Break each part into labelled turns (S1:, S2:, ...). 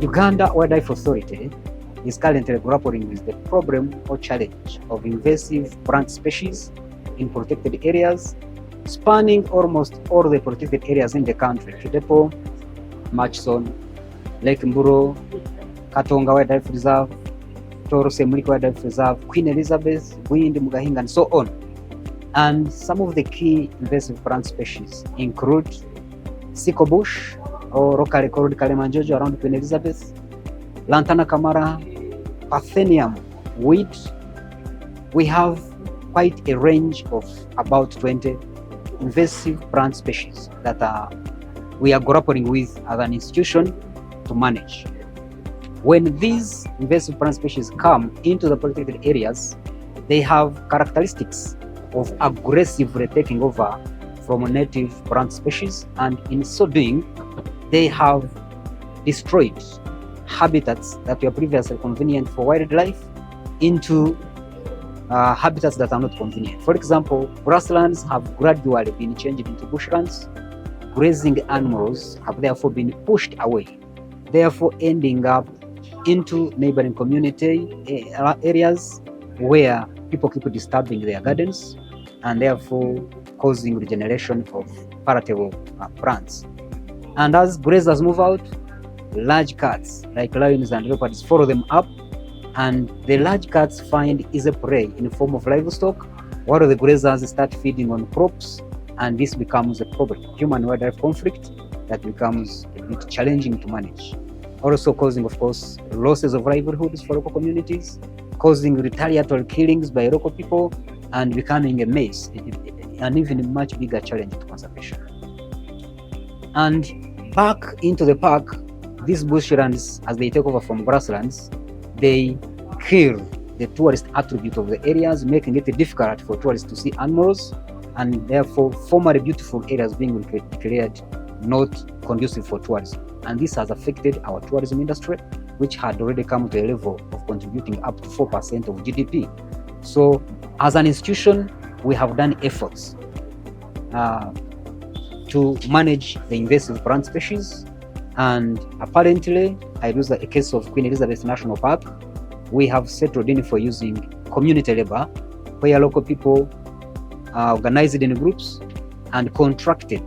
S1: Uganda Wildlife Authority is currently grappling with the problem or challenge of invasive plant species in protected areas, spanning almost all the protected areas in the country: Kidepo, Murchison, Lake Mburo, Katonga Wildlife Reserve, Toro Semuliki Wildlife Reserve, Queen Elizabeth, Bwindi, Mugahinga, and so on. And some of the key invasive plant species include sickle bush, or locally called Kalemanjojo around Queen Elizabeth, Lantana camara, Parthenium weed. We have quite a range of about 20 invasive plant species that we are grappling with as an institution to manage. When these invasive plant species come into the protected areas, they have characteristics of aggressively taking over from native plant species, and in so doing, they have destroyed habitats that were previously convenient for wildlife into habitats that are not convenient. For example, grasslands have gradually been changed into bushlands. Grazing animals have therefore been pushed away, therefore ending up into neighboring community areas where people keep disturbing their gardens and therefore causing regeneration of palatable plants. And as grazers move out, large cats like lions and leopards follow them up, and the large cats find easy prey in the form of livestock, while the grazers start feeding on crops, and this becomes a problem, human-wildlife conflict that becomes a bit challenging to manage. Also causing, of course, losses of livelihoods for local communities, causing retaliatory killings by local people, and becoming a mess, and even a much bigger challenge to conservation. And back into the park, these bushlands, as they take over from grasslands, they kill the tourist attribute of the areas, making it difficult for tourists to see animals, and therefore formerly beautiful areas being declared not conducive for tourism. And this has affected our tourism industry, which had already come to a level of contributing up to 4% of GDP. So as an institution, we have done efforts to manage the invasive plant species. And apparently, I use a case of Queen Elizabeth National Park, we have settled in for using community labor, where local people are organized in groups and contracted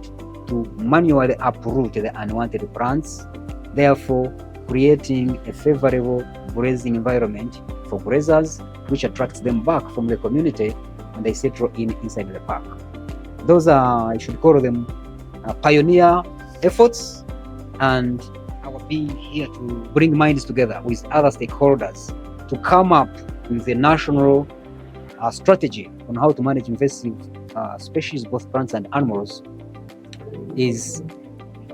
S1: to manually uproot the unwanted plants, therefore creating a favorable grazing environment for grazers, which attracts them back from the community and they settle inside the park. Those are, I should call them, pioneer efforts, and I will be here to bring minds together with other stakeholders to come up with a national strategy on how to manage invasive species, both plants and animals. Is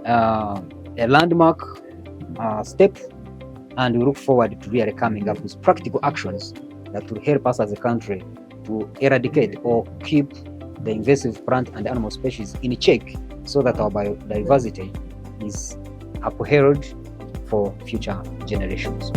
S1: a landmark step, and we look forward to really coming up with practical actions that will help us as a country to eradicate or keep the invasive plant and animal species in check, so that our biodiversity is upheld for future generations.